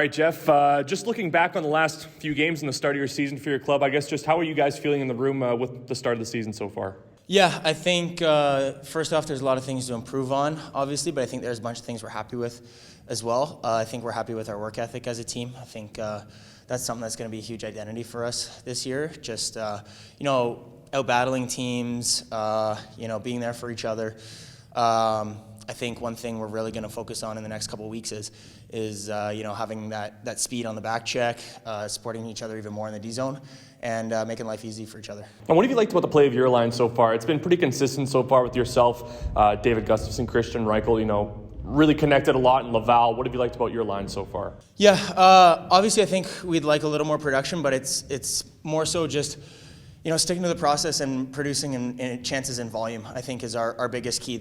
All right, Jeff, just looking back on the last few games in the start of your season for your club, I guess just how are you guys feeling in the room with the start of the season so far? Yeah, I think first off, there's a lot of things to improve on, obviously, but I think there's a bunch of things we're happy with as well. I think we're happy with our work ethic as a team. I think that's something that's going to be a huge identity for us this year. Just, out-battling teams, being there for each other. I think one thing we're really going to focus on in the next couple of weeks is having that speed on the back check, supporting each other even more in the D zone, and making life easy for each other. And what have you liked about the play of your line so far? It's been pretty consistent so far with yourself, David Gustafson, Christian Reichel, really connected a lot in Laval. What have you liked about your line so far? Yeah, obviously I think we'd like a little more production, but it's more so just sticking to the process and producing in chances in volume, I think, is our biggest key.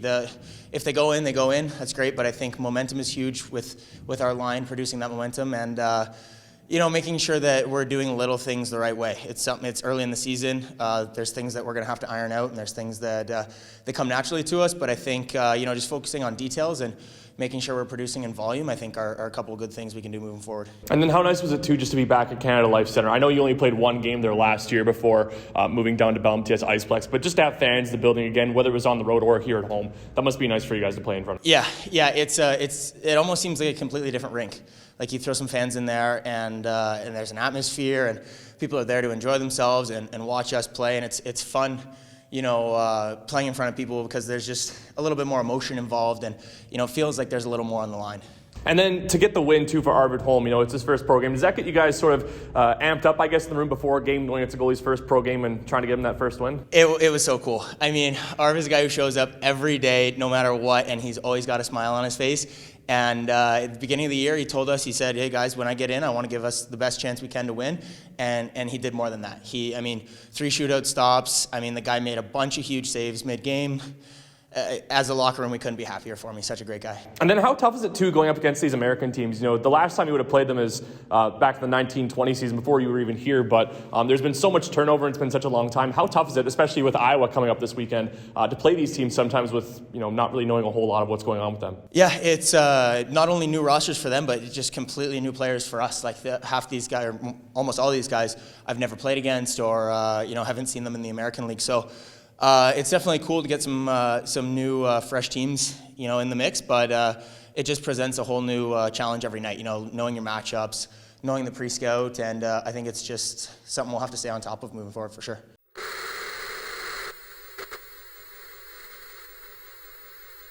If they go in, they go in. That's great, but I think momentum is huge with our line, producing that momentum, and making sure that we're doing little things the right way. It's early in the season. There's things that we're going to have to iron out, and there's things that they come naturally to us. But I think just focusing on details and making sure we're producing in volume, I think are a couple of good things we can do moving forward. And then how nice was it, too, just to be back at Canada Life Centre? I know you only played one game there last year before moving down to Bell MTS Iceplex, but just to have fans in the building again, whether it was on the road or here at home, that must be nice for you guys to play in front of. Yeah, it almost seems like a completely different rink. Like you throw some fans in there, and there's an atmosphere, and people are there to enjoy themselves and watch us play, and it's fun. Playing in front of people because there's just a little bit more emotion involved and, feels like there's a little more on the line. And then to get the win, too, for Arvid Holm, it's his first pro game. Does that get you guys sort of amped up, I guess, in the room before a game, knowing it's a goalie's first pro game and trying to get him that first win? It was so cool. I mean, Arvid's a guy who shows up every day, no matter what, and he's always got a smile on his face. And at the beginning of the year, he told us, he said, hey, guys, when I get in, I want to give us the best chance we can to win. And he did more than that. 3 shootout stops. The guy made a bunch of huge saves mid-game. As a locker room, we couldn't be happier for him. He's such a great guy. And then how tough is it, too, going up against these American teams? The last time you would have played them is back in the 1920 season before you were even here, but there's been so much turnover and it's been such a long time. How tough is it, especially with Iowa coming up this weekend, to play these teams sometimes with, not really knowing a whole lot of what's going on with them? Yeah, it's not only new rosters for them, but just completely new players for us. Like half these guys, or almost all these guys, I've never played against or, haven't seen them in the American League. So it's definitely cool to get some new fresh teams, in the mix, but it just presents a whole new challenge every night, knowing your matchups, knowing the pre-scout, and I think it's just something we'll have to stay on top of moving forward for sure.